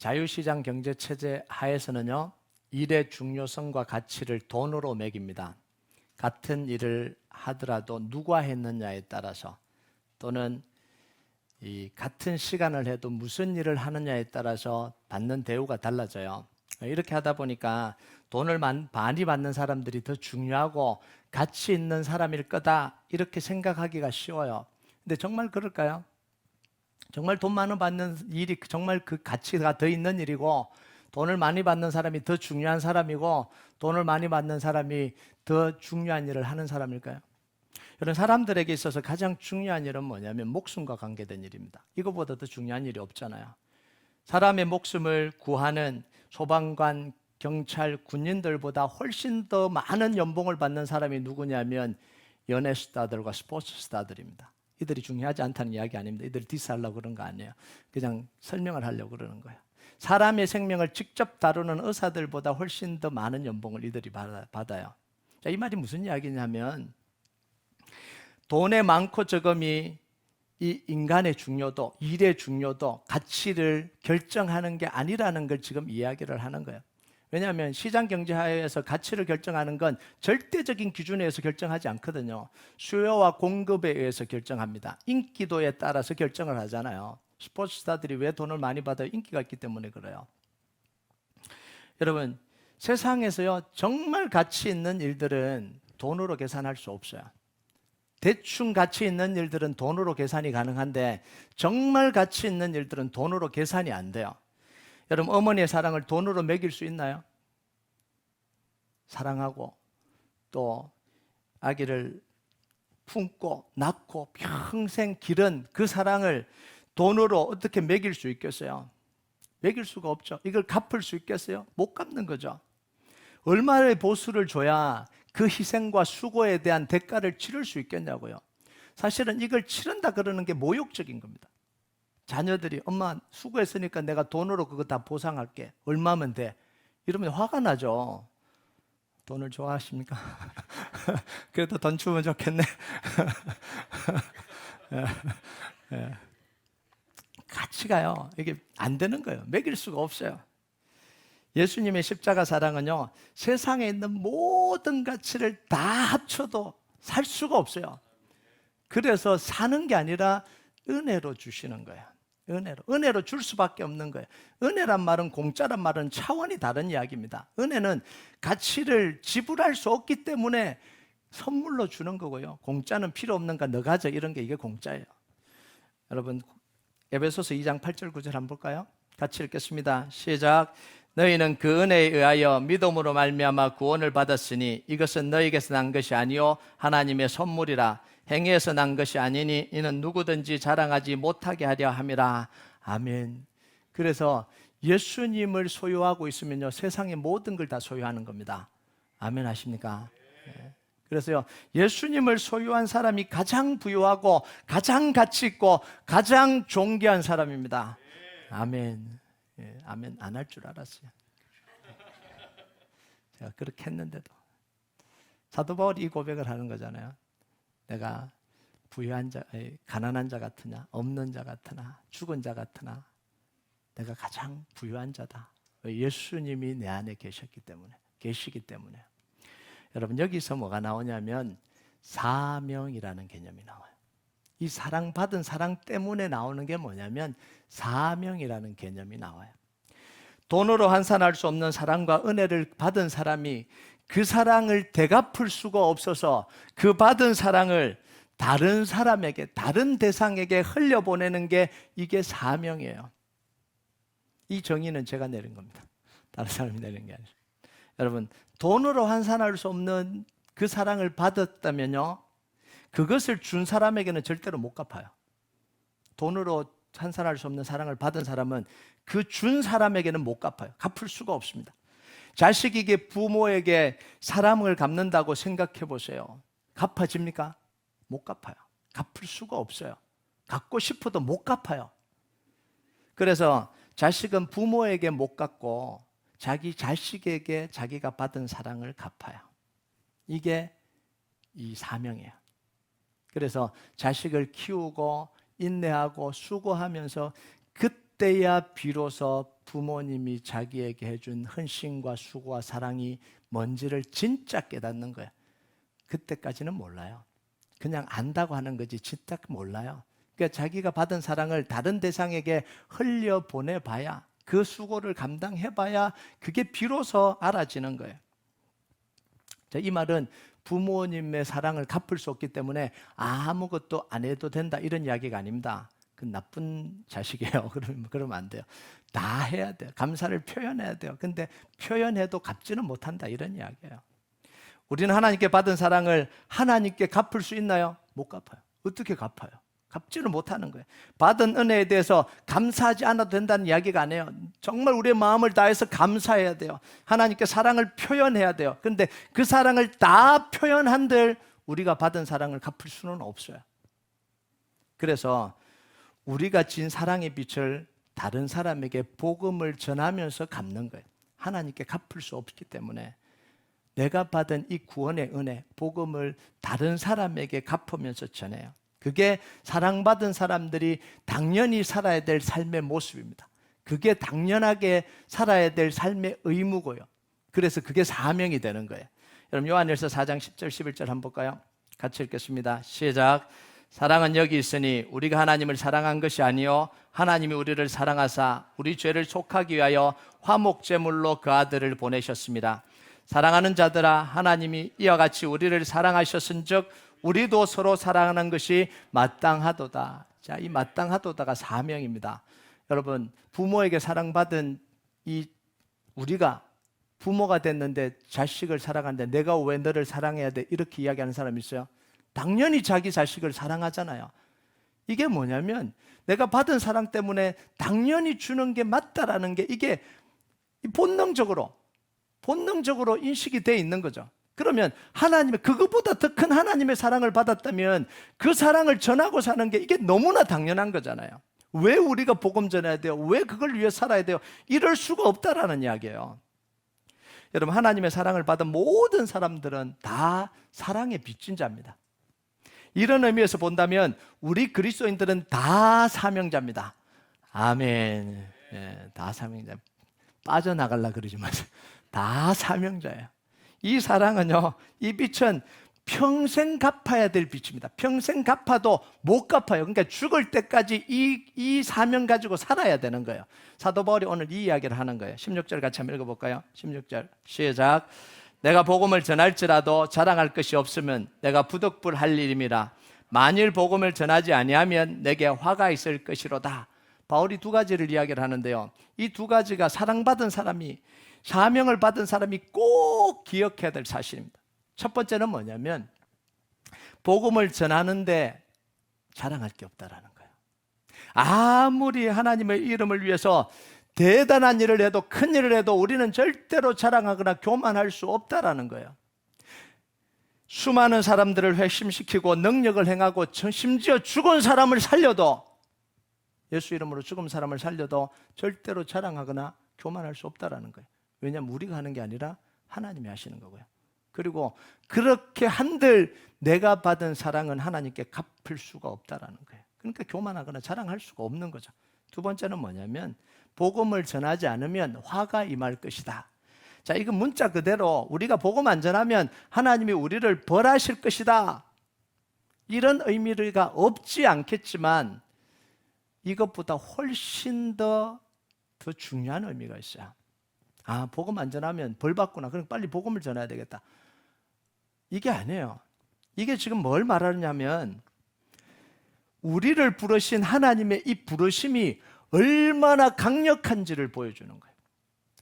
자유시장 경제체제 하에서는요, 일의 중요성과 가치를 돈으로 매깁니다. 같은 일을 하더라도 누가 했느냐에 따라서, 또는 같은 시간을 해도 무슨 일을 하느냐에 따라서 받는 대우가 달라져요. 이렇게 하다 보니까 돈을 많이 받는 사람들이 더 중요하고 가치 있는 사람일 거다, 이렇게 생각하기가 쉬워요. 근데 정말 그럴까요? 정말 돈 많이 받는 일이 정말 그 가치가 더 있는 일이고, 돈을 많이 받는 사람이 더 중요한 사람이고, 돈을 많이 받는 사람이 더 중요한 일을 하는 사람일까요? 이런 사람들에게 있어서 가장 중요한 일은 뭐냐면 목숨과 관계된 일입니다. 이거보다 더 중요한 일이 없잖아요. 사람의 목숨을 구하는 소방관, 경찰, 군인들보다 훨씬 더 많은 연봉을 받는 사람이 누구냐면 연예 스타들과 스포츠 스타들입니다. 이들이 중요하지 않다는 이야기 아닙니다. 이들이 디스하려고 그런 거 아니에요. 그냥 설명을 하려고 그러는 거예요. 사람의 생명을 직접 다루는 의사들보다 훨씬 더 많은 연봉을 이들이 받아요. 자, 이 말이 무슨 이야기냐면 돈의 많고 적음이 이 인간의 중요도, 일의 중요도, 가치를 결정하는 게 아니라는 걸 지금 이야기를 하는 거예요. 왜냐하면 시장 경제하에서 가치를 결정하는 건 절대적인 기준에 의해서 결정하지 않거든요. 수요와 공급에 의해서 결정합니다. 인기도에 따라서 결정을 하잖아요. 스포츠 스타들이 왜 돈을 많이 받아요? 인기가 있기 때문에 그래요. 여러분, 세상에서요, 정말 가치 있는 일들은 돈으로 계산할 수 없어요. 대충 가치 있는 일들은 돈으로 계산이 가능한데 정말 가치 있는 일들은 돈으로 계산이 안 돼요. 여러분, 어머니의 사랑을 돈으로 매길 수 있나요? 사랑하고 또 아기를 품고 낳고 평생 기른 그 사랑을 돈으로 어떻게 매길 수 있겠어요? 매길 수가 없죠. 이걸 갚을 수 있겠어요? 못 갚는 거죠. 얼마의 보수를 줘야 그 희생과 수고에 대한 대가를 치를 수 있겠냐고요. 사실은 이걸 치른다 그러는 게 모욕적인 겁니다. 자녀들이 엄마 수고했으니까 내가 돈으로 그거 다 보상할게. 얼마면 돼? 이러면 화가 나죠. 돈을 좋아하십니까? 그래도 돈 주면 좋겠네. 가치가요, 이게 안 되는 거예요. 매길 수가 없어요. 예수님의 십자가 사랑은요, 세상에 있는 모든 가치를 다 합쳐도 살 수가 없어요. 그래서 사는 게 아니라 은혜로 주시는 거예요. 은혜로 줄 수밖에 없는 거예요. 은혜란 말은 공짜란 말은 차원이 다른 이야기입니다. 은혜는 가치를 지불할 수 없기 때문에 선물로 주는 거고요. 공짜는 필요 없는가 너 가져, 이런 게 이게 공짜예요. 여러분, 에베소서 2장 8절 9절 한번 볼까요? 같이 읽겠습니다. 시작. 너희는 그 은혜에 의하여 믿음으로 말미암아 구원을 받았으니 이것은 너희에게서 난 것이 아니요 하나님의 선물이라. 행위에서 난 것이 아니니 이는 누구든지 자랑하지 못하게 하려 함이라. 아멘. 그래서 예수님을 소유하고 있으면요, 세상의 모든 걸 다 소유하는 겁니다. 아멘 하십니까? 그래서요, 예수님을 소유한 사람이 가장 부유하고 가장 가치 있고 가장 존귀한 사람입니다. 아멘. 아멘 안 할 줄 알았어요. 제가 그렇게 했는데도. 사도 바울이 이 고백을 하는 거잖아요. 내가 부유한 자, 가난한 자 같으냐, 없는 자 같으나, 죽은 자 같으나 내가 가장 부유한 자다. 예수님이 내 안에 계시기 때문에. 여러분, 여기서 뭐가 나오냐면 사명이라는 개념이 나와요. 이 사랑받은 사랑 때문에 나오는 게 뭐냐면 사명이라는 개념이 나와요. 돈으로 환산할 수 없는 사랑과 은혜를 받은 사람이 그 사랑을 되갚을 수가 없어서 그 받은 사랑을 다른 사람에게, 다른 대상에게 흘려보내는 게 이게 사명이에요. 이 정의는 제가 내린 겁니다. 다른 사람이 내린 게 아니라. 여러분, 돈으로 환산할 수 없는 그 사랑을 받았다면요, 그것을 준 사람에게는 절대로 못 갚아요. 돈으로 환산할 수 없는 사랑을 받은 사람은 그 준 사람에게는 못 갚아요. 갚을 수가 없습니다. 자식에게, 부모에게 사랑을 갚는다고 생각해 보세요. 갚아집니까? 못 갚아요. 갚을 수가 없어요. 갚고 싶어도 못 갚아요. 그래서 자식은 부모에게 못 갚고 자기 자식에게 자기가 받은 사랑을 갚아요. 이게 이 사명이에요. 그래서 자식을 키우고 인내하고 수고하면서 그때야 비로소 부모님이 자기에게 해준 헌신과 수고와 사랑이 뭔지를 진짜 깨닫는 거예요. 그때까지는 몰라요. 그냥 안다고 하는 거지 진짜 몰라요. 그러니까 자기가 받은 사랑을 다른 대상에게 흘려보내봐야, 그 수고를 감당해봐야 그게 비로소 알아지는 거예요. 자, 이 말은 부모님의 사랑을 갚을 수 없기 때문에 아무것도 안 해도 된다 이런 이야기가 아닙니다. 그 나쁜 자식이에요. 그러면 안 돼요. 다 해야 돼요. 감사를 표현해야 돼요. 근데 표현해도 갚지는 못한다 이런 이야기예요. 우리는 하나님께 받은 사랑을 하나님께 갚을 수 있나요? 못 갚아요. 어떻게 갚아요? 갚지는 못하는 거예요. 받은 은혜에 대해서 감사하지 않아도 된다는 이야기가 아니에요. 정말 우리의 마음을 다해서 감사해야 돼요. 하나님께 사랑을 표현해야 돼요. 그런데 그 사랑을 다 표현한들 우리가 받은 사랑을 갚을 수는 없어요. 그래서 우리가 진 사랑의 빛을 다른 사람에게 복음을 전하면서 갚는 거예요. 하나님께 갚을 수 없기 때문에 내가 받은 이 구원의 은혜, 복음을 다른 사람에게 갚으면서 전해요. 그게 사랑받은 사람들이 당연히 살아야 될 삶의 모습입니다. 그게 당연하게 살아야 될 삶의 의무고요. 그래서 그게 사명이 되는 거예요. 여러분 요한일서 4장 10절 11절 한번 볼까요? 같이 읽겠습니다. 시작. 사랑은 여기 있으니 우리가 하나님을 사랑한 것이 아니요 하나님이 우리를 사랑하사 우리 죄를 속하기 위하여 화목제물로 그 아들을 보내셨습니다. 사랑하는 자들아, 하나님이 이와 같이 우리를 사랑하셨은즉 우리도 서로 사랑하는 것이 마땅하도다. 자, 이 마땅하도다가 사명입니다. 여러분, 부모에게 사랑받은 우리가 부모가 됐는데 자식을 사랑하는데 내가 왜 너를 사랑해야 돼? 이렇게 이야기하는 사람이 있어요. 당연히 자기 자식을 사랑하잖아요. 이게 뭐냐면 내가 받은 사랑 때문에 당연히 주는 게 맞다라는 게 이게 본능적으로 인식이 돼 있는 거죠. 그러면 하나님의 그것보다 더 큰 하나님의 사랑을 받았다면 그 사랑을 전하고 사는 게 이게 너무나 당연한 거잖아요. 왜 우리가 복음 전해야 돼요? 왜 그걸 위해 살아야 돼요? 이럴 수가 없다라는 이야기예요. 여러분, 하나님의 사랑을 받은 모든 사람들은 다 사랑의 빚진 자입니다. 이런 의미에서 본다면 우리 그리스도인들은 다 사명자입니다. 아멘. 예, 다 사명자. 빠져나가려고 그러지 마세요. 다 사명자예요. 이 사랑은요, 이 빛은 평생 갚아야 될 빛입니다. 평생 갚아도 못 갚아요. 그러니까 죽을 때까지 이 사명 가지고 살아야 되는 거예요. 사도 바울이 오늘 이 이야기를 하는 거예요. 16절 같이 한번 읽어볼까요? 16절 시작. 내가 복음을 전할지라도 자랑할 것이 없으면 내가 부득불 할 일임이라. 만일 복음을 전하지 아니하면 내게 화가 있을 것이로다. 바울이 두 가지를 이야기를 하는데요, 이 두 가지가 사랑받은 사람이, 사명을 받은 사람이 꼭 기억해야 될 사실입니다. 첫 번째는 뭐냐면 복음을 전하는데 자랑할 게 없다라는 거예요. 아무리 하나님의 이름을 위해서 대단한 일을 해도 큰 일을 해도 우리는 절대로 자랑하거나 교만할 수 없다라는 거예요. 수많은 사람들을 회심시키고 능력을 행하고 심지어 죽은 사람을 살려도, 예수 이름으로 죽은 사람을 살려도 절대로 자랑하거나 교만할 수 없다라는 거예요. 왜냐하면 우리가 하는 게 아니라 하나님이 하시는 거고요. 그리고 그렇게 한들 내가 받은 사랑은 하나님께 갚을 수가 없다라는 거예요. 그러니까 교만하거나 자랑할 수가 없는 거죠. 두 번째는 뭐냐면 복음을 전하지 않으면 화가 임할 것이다. 자, 이건 문자 그대로 우리가 복음 안 전하면 하나님이 우리를 벌하실 것이다, 이런 의미가 없지 않겠지만 이것보다 훨씬 더 중요한 의미가 있어요. 아, 복음 안 전하면 벌 받구나, 그럼 빨리 복음을 전해야 되겠다, 이게 아니에요. 이게 지금 뭘 말하느냐면 우리를 부르신 하나님의 이 부르심이 얼마나 강력한지를 보여주는 거예요.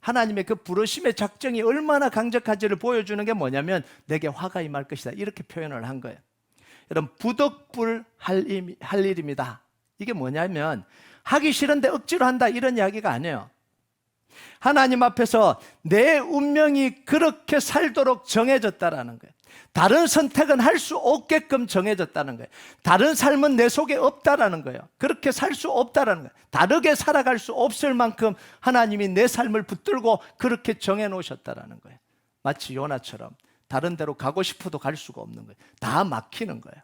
하나님의 그 부르심의 작정이 얼마나 강력한지를 보여주는 게 뭐냐면 내게 화가 임할 것이다, 이렇게 표현을 한 거예요. 여러분, 부득불 할 일입니다. 이게 뭐냐면 하기 싫은데 억지로 한다, 이런 이야기가 아니에요. 하나님 앞에서 내 운명이 그렇게 살도록 정해졌다라는 거예요. 다른 선택은 할 수 없게끔 정해졌다는 거예요. 다른 삶은 내 속에 없다라는 거예요. 그렇게 살 수 없다라는 거예요. 다르게 살아갈 수 없을 만큼 하나님이 내 삶을 붙들고 그렇게 정해 놓으셨다라는 거예요. 마치 요나처럼 다른 데로 가고 싶어도 갈 수가 없는 거예요. 다 막히는 거예요.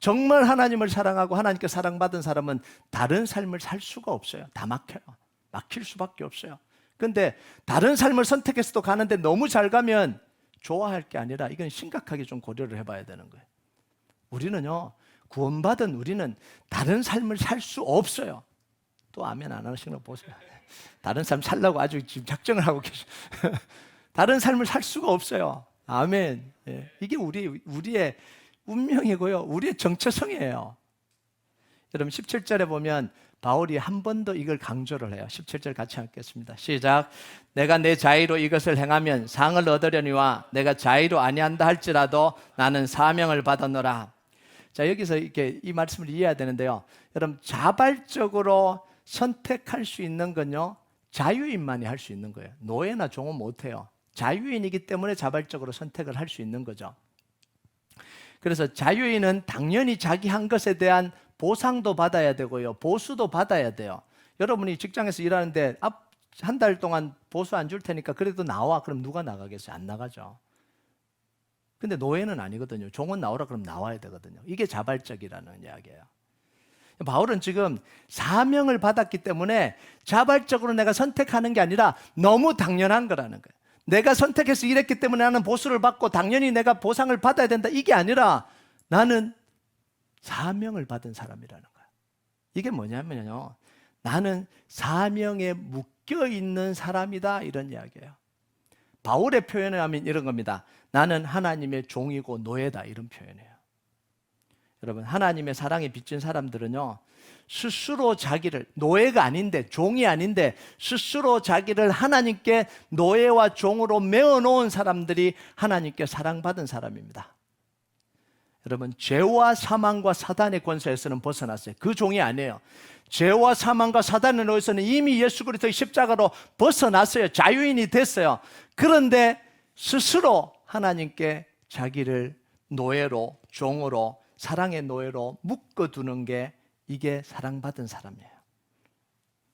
정말 하나님을 사랑하고 하나님께 사랑받은 사람은 다른 삶을 살 수가 없어요. 다 막혀요. 막힐 수밖에 없어요. 근데 다른 삶을 선택해서도 가는데 너무 잘 가면 좋아할 게 아니라 이건 심각하게 좀 고려를 해봐야 되는 거예요. 우리는요, 구원받은 우리는 다른 삶을 살 수 없어요. 또 아멘 안 하시는 거 보세요. 다른 삶 살려고 아주 지금 작정을 하고 계셔. 다른 삶을 살 수가 없어요. 아멘. 예. 이게 우리의 운명이고요. 우리의 정체성이에요. 여러분 17절에 보면 바울이 한 번 더 이걸 강조를 해요. 17절 같이 읽겠습니다. 시작. 내가 내 자의로 이것을 행하면 상을 얻으려니와 내가 자의로 아니한다 할지라도 나는 사명을 받았노라. 자, 여기서 이렇게 이 말씀을 이해해야 되는데요. 여러분 자발적으로 선택할 수 있는 건요, 자유인만이 할 수 있는 거예요. 노예나 종은 못해요. 자유인이기 때문에 자발적으로 선택을 할 수 있는 거죠. 그래서 자유인은 당연히 자기 한 것에 대한 보상도 받아야 되고요, 보수도 받아야 돼요. 여러분이 직장에서 일하는데 한 달 동안 보수 안 줄 테니까 그래도 나와. 그럼 누가 나가겠어요? 안 나가죠. 근데 노예는 아니거든요. 종은 나오라 그러면 나와야 되거든요. 이게 자발적이라는 이야기예요. 바울은 지금 사명을 받았기 때문에 자발적으로 내가 선택하는 게 아니라 너무 당연한 거라는 거예요. 내가 선택해서 일했기 때문에 나는 보수를 받고 당연히 내가 보상을 받아야 된다, 이게 아니라 나는 사명을 받은 사람이라는 거예요. 이게 뭐냐면요, 나는 사명에 묶여 있는 사람이다, 이런 이야기예요. 바울의 표현을 하면 이런 겁니다. 나는 하나님의 종이고 노예다, 이런 표현이에요. 여러분, 하나님의 사랑에 빚진 사람들은요, 스스로 자기를, 노예가 아닌데, 종이 아닌데 스스로 자기를 하나님께 노예와 종으로 메어놓은 사람들이 하나님께 사랑받은 사람입니다. 여러분, 죄와 사망과 사단의 권세에서는 벗어났어요. 그 종이 아니에요. 죄와 사망과 사단의 노예에서는 이미 예수 그리스도의 십자가로 벗어났어요. 자유인이 됐어요. 그런데 스스로 하나님께 자기를 노예로, 종으로, 사랑의 노예로 묶어두는 게, 이게 사랑받은 사람이에요.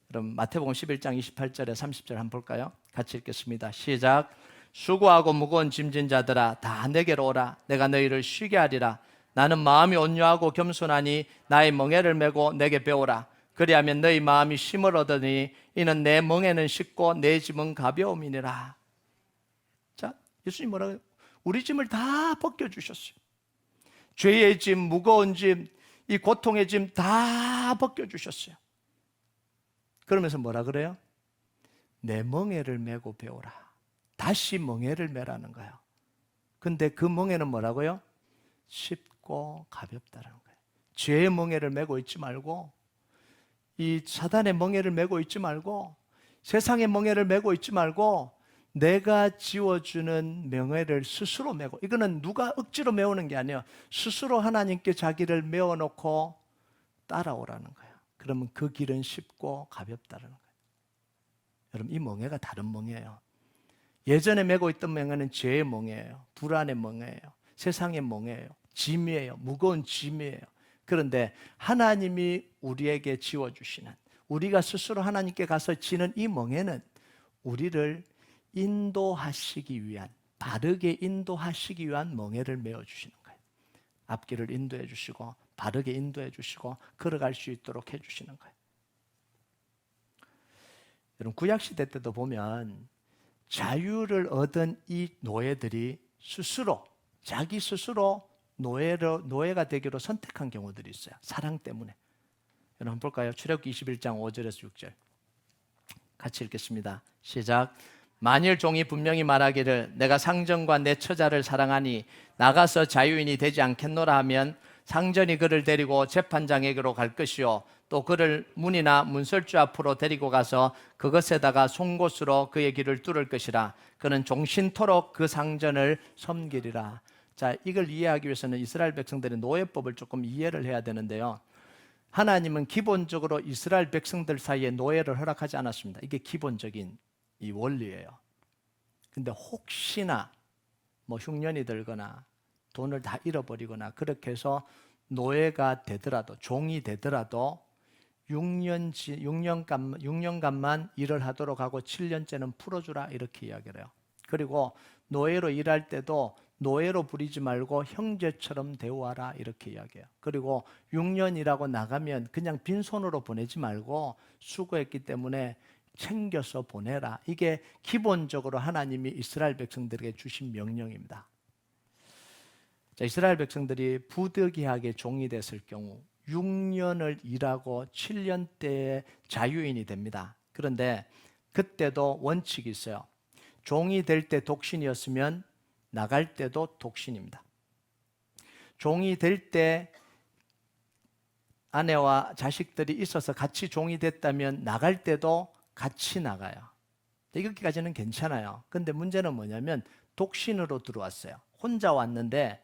그럼 마태복음 11장 28절에 30절 한번 볼까요? 같이 읽겠습니다. 시작. 수고하고 무거운 짐진 자들아 다 내게로 오라. 내가 너희를 쉬게 하리라. 나는 마음이 온유하고 겸손하니 나의 멍에를 메고 내게 배우라. 그리하면 너희 마음이 쉼을 얻으니 이는 내 멍에는 쉽고 내 짐은 가벼움이니라. 자, 예수님 뭐라고요? 우리 짐을 다 벗겨주셨어요. 죄의 짐, 무거운 짐, 이 고통의 짐 다 벗겨주셨어요. 그러면서 뭐라 그래요? 내 멍에를 메고 배우라. 다시 멍에를 메라는 거예요. 근데 그 멍에는 뭐라고요? 쉽고 가볍다라는 거예요. 죄의 멍에를 메고 있지 말고, 이 사단의 멍에를 메고 있지 말고, 세상의 멍에를 메고 있지 말고, 내가 지워주는 명예를 스스로 메고, 이거는 누가 억지로 메우는 게 아니에요. 스스로 하나님께 자기를 메워놓고 따라오라는 거예요. 그러면 그 길은 쉽고 가볍다는 거예요. 여러분, 이 멍에가 다른 멍에예요. 예전에 메고 있던 멍에는 죄의 멍에예요. 불안의 멍에예요. 세상의 멍에예요. 짐이에요. 무거운 짐이에요. 그런데 하나님이 우리에게 지워주시는, 우리가 스스로 하나님께 가서 지는 이 멍에는 우리를 인도하시기 위한, 바르게 인도하시기 위한 멍에를 메어주시는 거예요. 앞길을 인도해 주시고 바르게 인도해 주시고 걸어갈 수 있도록 해주시는 거예요. 여러분, 구약시대 때도 보면 자유를 얻은 이 노예들이 스스로, 자기 스스로 노예가 되기로 선택한 경우들이 있어요. 사랑 때문에. 여러분 한번 볼까요? 출애굽기 21장 5절에서 6절 같이 읽겠습니다. 시작. 만일 종이 분명히 말하기를 내가 상전과 내 처자를 사랑하니 나가서 자유인이 되지 않겠노라 하면 상전이 그를 데리고 재판장에게로 갈 것이요 또 그를 문이나 문설주 앞으로 데리고 가서 그것에다가 송곳으로 그의 길을 뚫을 것이라. 그는 종신토록 그 상전을 섬기리라. 자, 이걸 이해하기 위해서는 이스라엘 백성들의 노예법을 조금 이해를 해야 되는데요, 하나님은 기본적으로 이스라엘 백성들 사이에 노예를 허락하지 않았습니다. 이게 기본적인 이 원리예요. 근데 혹시나 뭐 흉년이 들거나 돈을 다 잃어버리거나 그렇게 해서 노예가 되더라도, 종이 되더라도 6년간만 일을 하도록 하고 7년째는 풀어주라, 이렇게 이야기를 해요. 그리고 노예로 일할 때도 노예로 부리지 말고 형제처럼 대우하라 이렇게 이야기해요. 그리고 6년이라고 나가면 그냥 빈손으로 보내지 말고 수고했기 때문에 챙겨서 보내라. 이게 기본적으로 하나님이 이스라엘 백성들에게 주신 명령입니다. 자, 이스라엘 백성들이 부득이하게 종이 됐을 경우 6년을 일하고 7년대에 자유인이 됩니다. 그런데 그때도 원칙이 있어요. 종이 될 때 독신이었으면 나갈 때도 독신입니다. 종이 될 때 아내와 자식들이 있어서 같이 종이 됐다면 나갈 때도 같이 나가요. 이렇게까지는 괜찮아요. 근데 문제는 뭐냐면 독신으로 들어왔어요. 혼자 왔는데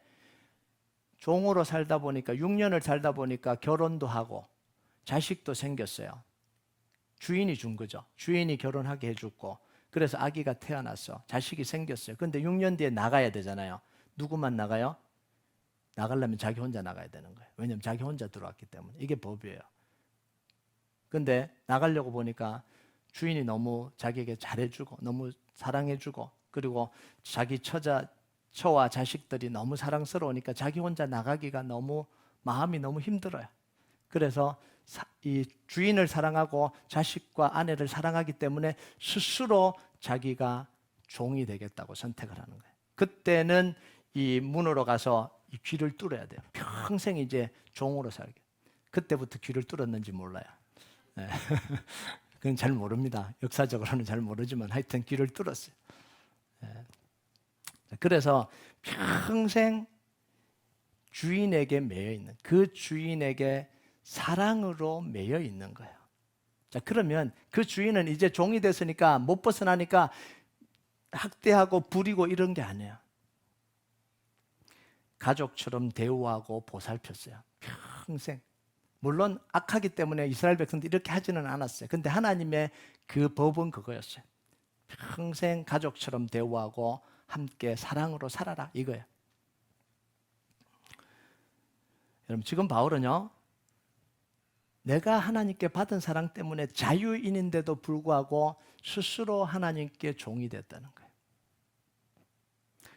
종으로 살다 보니까 6년을 살다 보니까 결혼도 하고 자식도 생겼어요. 주인이 준 거죠. 주인이 결혼하게 해줬고 그래서 아기가 태어났어. 자식이 생겼어요. 근데 6년 뒤에 나가야 되잖아요. 누구만 나가요? 나가려면 자기 혼자 나가야 되는 거예요. 왜냐하면 자기 혼자 들어왔기 때문에. 이게 법이에요. 근데 나가려고 보니까 주인이 너무 자기에게 잘해주고 너무 사랑해주고 그리고 자기 처와 자식들이 너무 사랑스러우니까 자기 혼자 나가기가 너무 마음이 너무 힘들어요. 그래서 이 주인을 사랑하고 자식과 아내를 사랑하기 때문에 스스로 자기가 종이 되겠다고 선택을 하는 거예요. 그때는 이 문으로 가서 이 귀를 뚫어야 돼요. 평생 이제 종으로 살게. 그때부터 귀를 뚫었는지 몰라요. 네. 그건 잘 모릅니다. 역사적으로는 잘 모르지만 하여튼 귀를 뚫었어요. 네. 그래서 평생 주인에게 매여 있는 그 주인에게 사랑으로 매여 있는 거예요. 자, 그러면 그 주인은 이제 종이 됐으니까 못 벗어나니까 학대하고 부리고 이런 게 아니에요. 가족처럼 대우하고 보살폈어요. 평생. 물론 악하기 때문에 이스라엘 백성들이 이렇게 하지는 않았어요. 근데 하나님의 그 법은 그거였어요. 평생 가족처럼 대우하고 함께 사랑으로 살아라 이거예요. 여러분 지금 바울은요. 내가 하나님께 받은 사랑 때문에 자유인인데도 불구하고 스스로 하나님께 종이 됐다는 거예요.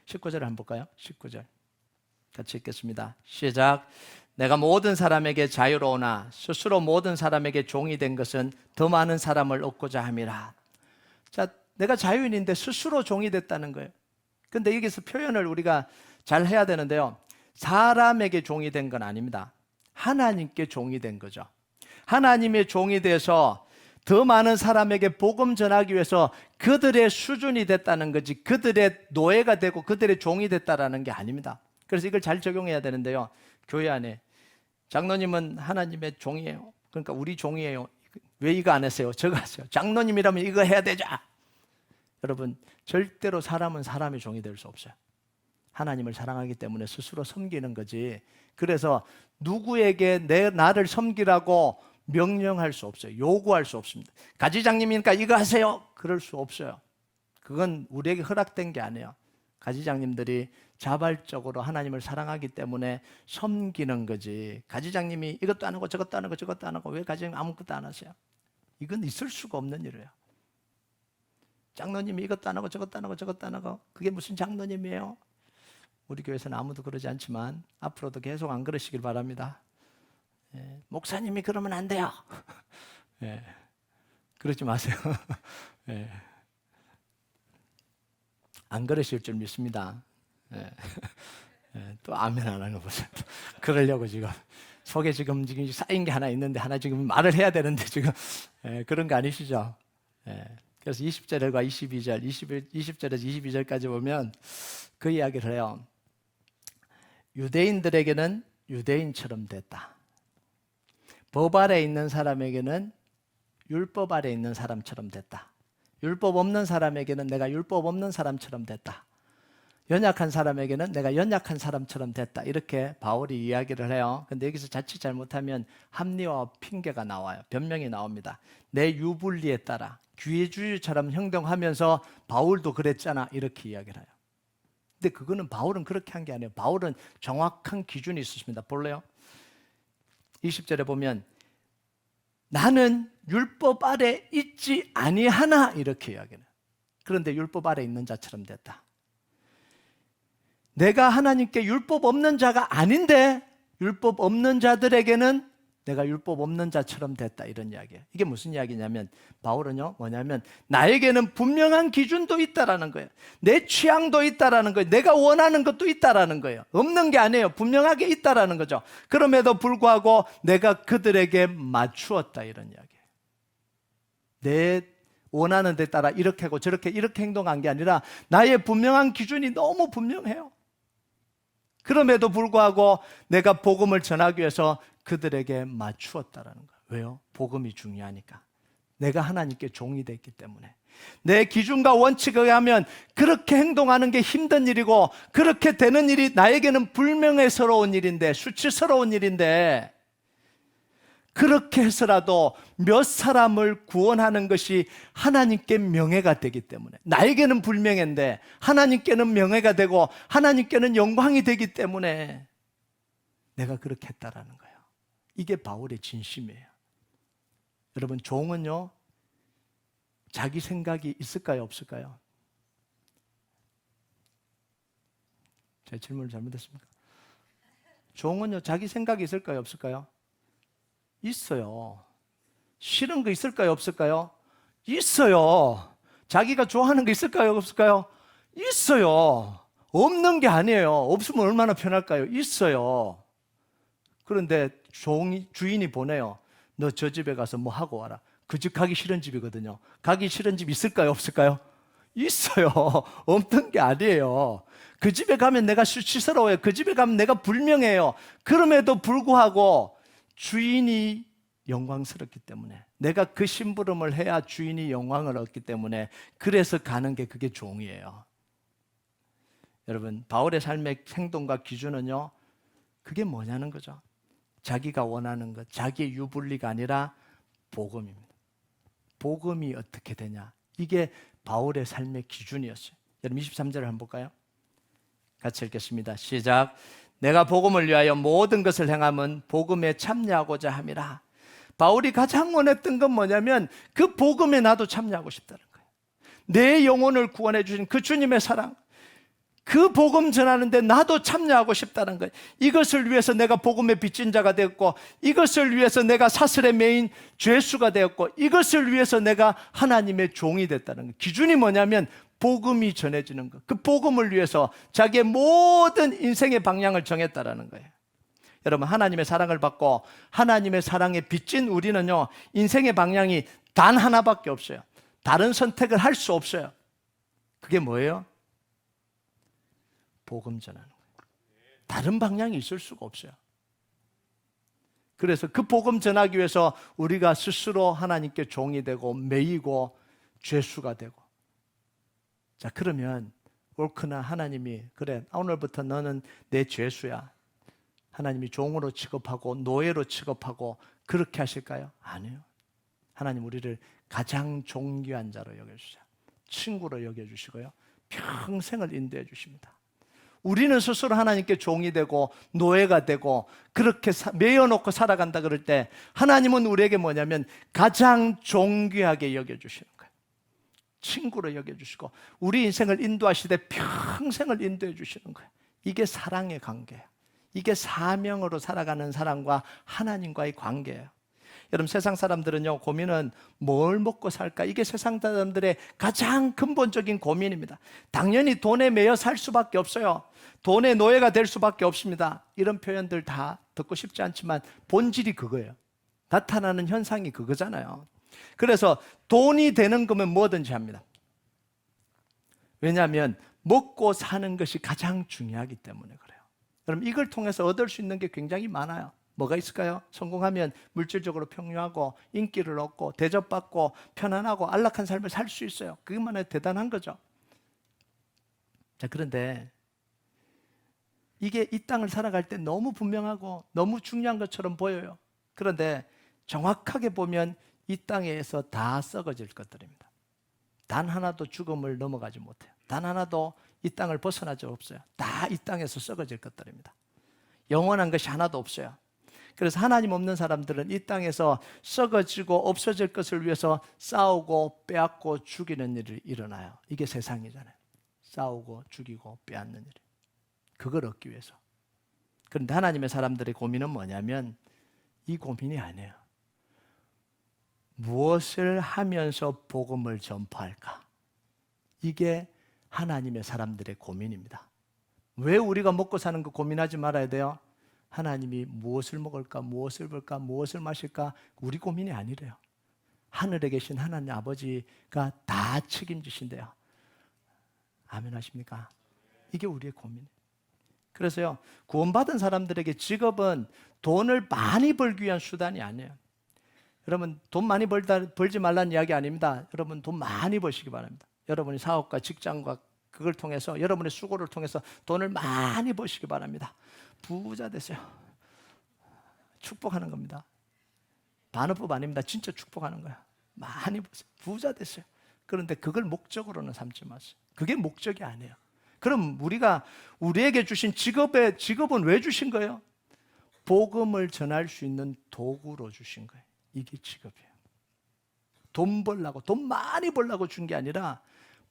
19절을 한번 볼까요? 19절 같이 읽겠습니다. 시작. 내가 모든 사람에게 자유로우나 스스로 모든 사람에게 종이 된 것은 더 많은 사람을 얻고자 함이라. 자, 내가 자유인인데 스스로 종이 됐다는 거예요. 근데 여기서 표현을 우리가 잘 해야 되는데요. 사람에게 종이 된 건 아닙니다. 하나님께 종이 된 거죠. 하나님의 종이 돼서 더 많은 사람에게 복음 전하기 위해서 그들의 수준이 됐다는 거지 그들의 노예가 되고 그들의 종이 됐다라는 게 아닙니다. 그래서 이걸 잘 적용해야 되는데요. 교회 안에 장로님은 하나님의 종이에요. 그러니까 우리 종이에요. 왜 이거 안 했어요? 저거 하세요. 장로님이라면 이거 해야 되죠. 여러분 절대로 사람은 사람의 종이 될 수 없어요. 하나님을 사랑하기 때문에 스스로 섬기는 거지. 그래서 누구에게 나를 섬기라고 명령할 수 없어요. 요구할 수 없습니다. 가지장님이니까 이거 하세요. 그럴 수 없어요. 그건 우리에게 허락된 게 아니에요. 가지장님들이 자발적으로 하나님을 사랑하기 때문에 섬기는 거지. 가지장님이 이것도 안 하고 저것도 안 하고 저것도 안 하고 왜 가지장님 아무것도 안 하세요? 이건 있을 수가 없는 일이에요. 장로님이 이것도 안 하고 저것도 안 하고 저것도 안 하고 그게 무슨 장로님이에요? 우리 교회에서는 아무도 그러지 않지만 앞으로도 계속 안 그러시길 바랍니다. 예, 목사님이 그러면 안 돼요. 예, 그러지 마세요. 예, 안 그러실 줄 믿습니다. 예, 예, 또 아멘 안 하는 거 보세요. 그러려고 지금 속에 지금 쌓인 게 하나 있는데 하나 지금 말을 해야 되는데 지금 예, 그런 거 아니시죠? 예, 그래서 20절과 22절, 20절에서 22절까지 보면 그 이야기를 해요. 유대인들에게는 유대인처럼 됐다. 법 아래 있는 사람에게는 율법 아래 있는 사람처럼 됐다. 율법 없는 사람에게는 내가 율법 없는 사람처럼 됐다. 연약한 사람에게는 내가 연약한 사람처럼 됐다. 이렇게 바울이 이야기를 해요. 근데 여기서 자칫 잘못하면 합리화와 핑계가 나와요. 변명이 나옵니다. 내 유불리에 따라 귀회주의처럼 행동하면서 바울도 그랬잖아. 이렇게 이야기를 해요. 근데 그거는 바울은 그렇게 한 게 아니에요. 바울은 정확한 기준이 있었습니다. 볼래요? 20절에 보면 나는 율법 아래 있지 아니하나 이렇게 이야기해요. 그런데 율법 아래 있는 자처럼 됐다. 내가 하나님께 율법 없는 자가 아닌데 율법 없는 자들에게는 내가 율법 없는 자처럼 됐다, 이런 이야기예요. 이게 무슨 이야기냐면 바울은요 뭐냐면 나에게는 분명한 기준도 있다라는 거예요. 내 취향도 있다라는 거예요. 내가 원하는 것도 있다라는 거예요. 없는 게 아니에요. 분명하게 있다라는 거죠. 그럼에도 불구하고 내가 그들에게 맞추었다, 이런 이야기예요. 내 원하는 데 따라 이렇게 하고 저렇게 이렇게 행동한 게 아니라 나의 분명한 기준이 너무 분명해요. 그럼에도 불구하고 내가 복음을 전하기 위해서 그들에게 맞추었다라는 거예요. 왜요? 복음이 중요하니까. 내가 하나님께 종이 됐기 때문에. 내 기준과 원칙에 의하면 그렇게 행동하는 게 힘든 일이고 그렇게 되는 일이 나에게는 불명예스러운 일인데, 수치스러운 일인데, 그렇게 해서라도 몇 사람을 구원하는 것이 하나님께 명예가 되기 때문에, 나에게는 불명예인데 하나님께는 명예가 되고 하나님께는 영광이 되기 때문에 내가 그렇게 했다라는 거예요. 이게 바울의 진심이에요. 여러분, 종은요 자기 생각이 있을까요, 없을까요? 제 질문을 잘못했습니까? 종은요 자기 생각이 있을까요, 없을까요? 있어요. 싫은 거 있을까요, 없을까요? 있어요. 자기가 좋아하는 거 있을까요, 없을까요? 있어요. 없는 게 아니에요. 없으면 얼마나 편할까요? 있어요. 그런데 주인이 보내요. 너 저 집에 가서 뭐 하고 와라. 그 집 가기 싫은 집이거든요. 가기 싫은 집 있을까요, 없을까요? 있어요. 없는 게 아니에요. 그 집에 가면 내가 수치스러워요. 그 집에 가면 내가 불명예해요. 그럼에도 불구하고 주인이 영광스럽기 때문에, 내가 그 심부름을 해야 주인이 영광을 얻기 때문에, 그래서 가는 게 그게 종이에요. 여러분, 바울의 삶의 행동과 기준은요 그게 뭐냐는 거죠. 자기가 원하는 것, 자기의 유불리가 아니라 복음입니다. 복음이 어떻게 되냐, 이게 바울의 삶의 기준이었어요. 여러분 23절을 한번 볼까요? 같이 읽겠습니다. 시작. 내가 복음을 위하여 모든 것을 행함은 복음에 참여하고자 함이라. 바울이 가장 원했던 건 뭐냐면 그 복음에 나도 참여하고 싶다는 거예요. 내 영혼을 구원해 주신 그 주님의 사랑, 그 복음 전하는데 나도 참여하고 싶다는 거예요. 이것을 위해서 내가 복음의 빚진 자가 되었고, 이것을 위해서 내가 사슬에 매인 죄수가 되었고, 이것을 위해서 내가 하나님의 종이 됐다는 거예요. 기준이 뭐냐면 복음이 전해지는 것, 그 복음을 위해서 자기의 모든 인생의 방향을 정했다라는 거예요. 여러분, 하나님의 사랑을 받고 하나님의 사랑에 빚진 우리는요 인생의 방향이 단 하나밖에 없어요. 다른 선택을 할 수 없어요. 그게 뭐예요? 복음 전하는 거예요. 다른 방향이 있을 수가 없어요. 그래서 그 복음 전하기 위해서 우리가 스스로 하나님께 종이 되고 매이고 죄수가 되고, 자, 그러면 옳거나 하나님이 그래 오늘부터 너는 내 죄수야, 하나님이 종으로 취급하고 노예로 취급하고 그렇게 하실까요? 아니요. 하나님 우리를 가장 존귀한 자로 여겨주세요. 친구로 여겨주시고요 평생을 인도해 주십니다. 우리는 스스로 하나님께 종이 되고 노예가 되고 그렇게 매여놓고 살아간다 그럴 때, 하나님은 우리에게 뭐냐면 가장 존귀하게 여겨주시는 거예요. 친구로 여겨주시고 우리 인생을 인도하시되 평생을 인도해 주시는 거예요. 이게 사랑의 관계예요. 이게 사명으로 살아가는 사람과 하나님과의 관계예요. 여러분, 세상 사람들은요 고민은 뭘 먹고 살까, 이게 세상 사람들의 가장 근본적인 고민입니다. 당연히 돈에 매여 살 수밖에 없어요. 돈의 노예가 될 수밖에 없습니다. 이런 표현들 다 듣고 싶지 않지만 본질이 그거예요. 나타나는 현상이 그거잖아요. 그래서 돈이 되는 거면 뭐든지 합니다. 왜냐하면 먹고 사는 것이 가장 중요하기 때문에 그래요. 그럼 이걸 통해서 얻을 수 있는 게 굉장히 많아요. 뭐가 있을까요? 성공하면 물질적으로 평유하고 인기를 얻고 대접받고 편안하고 안락한 삶을 살 수 있어요. 그것만 해도 대단한 거죠. 자, 그런데 이게 이 땅을 살아갈 때 너무 분명하고 너무 중요한 것처럼 보여요. 그런데 정확하게 보면 이 땅에서 다 썩어질 것들입니다. 단 하나도 죽음을 넘어가지 못해요. 단 하나도 이 땅을 벗어나지 없어요. 다 이 땅에서 썩어질 것들입니다. 영원한 것이 하나도 없어요. 그래서 하나님 없는 사람들은 이 땅에서 썩어지고 없어질 것을 위해서 싸우고 빼앗고 죽이는 일이 일어나요. 이게 세상이잖아요. 싸우고 죽이고 빼앗는 일. 그걸 얻기 위해서. 그런데 하나님의 사람들의 고민은 뭐냐면 이 고민이 아니에요. 무엇을 하면서 복음을 전파할까? 이게 하나님의 사람들의 고민입니다. 왜 우리가 먹고 사는 거 고민하지 말아야 돼요? 하나님이 무엇을 먹을까, 무엇을 볼까, 무엇을 마실까? 우리 고민이 아니래요. 하늘에 계신 하나님 아버지가 다 책임지신대요. 아멘 하십니까? 이게 우리의 고민이에요. 그래서요, 구원받은 사람들에게 직업은 돈을 많이 벌기 위한 수단이 아니에요. 여러분, 돈 많이 벌지 말라는 이야기 아닙니다. 여러분, 돈 많이 버시기 바랍니다. 여러분이 사업과 직장과 그걸 통해서, 여러분의 수고를 통해서 돈을 많이 버시기 바랍니다. 부자 되세요. 축복하는 겁니다. 반어법 아닙니다. 진짜 축복하는 거야. 많이 버세요. 부자 되세요. 그런데 그걸 목적으로는 삼지 마세요. 그게 목적이 아니에요. 그럼 우리에게 주신 직업은 왜 주신 거예요? 복음을 전할 수 있는 도구로 주신 거예요. 이게 직업이에요. 돈 많이 벌라고 준 게 아니라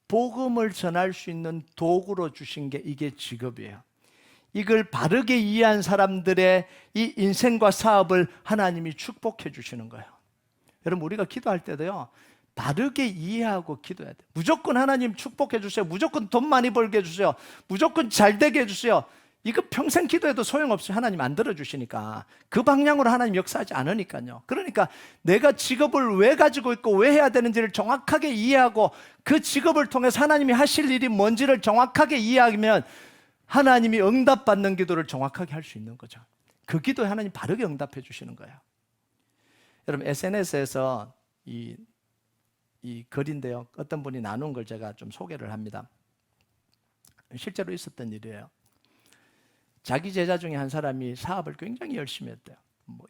복음을 전할 수 있는 도구로 주신 게 이게 직업이에요. 이걸 바르게 이해한 사람들의 이 인생과 사업을 하나님이 축복해 주시는 거예요. 여러분, 우리가 기도할 때도요, 바르게 이해하고 기도해야 돼요. 무조건 하나님 축복해 주세요. 무조건 돈 많이 벌게 해주세요. 무조건 잘 되게 해주세요. 이거 평생 기도해도 소용없어요. 하나님 안 들어주시니까. 그 방향으로 하나님 역사하지 않으니까요. 그러니까 내가 직업을 왜 가지고 있고 왜 해야 되는지를 정확하게 이해하고 그 직업을 통해서 하나님이 하실 일이 뭔지를 정확하게 이해하면 하나님이 응답받는 기도를 정확하게 할 수 있는 거죠. 그 기도에 하나님 바르게 응답해 주시는 거예요. 여러분, SNS에서 이 글인데요, 어떤 분이 나눈 걸 제가 좀 소개를 합니다. 실제로 있었던 일이에요. 자기 제자 중에 한 사람이 사업을 굉장히 열심히 했대요.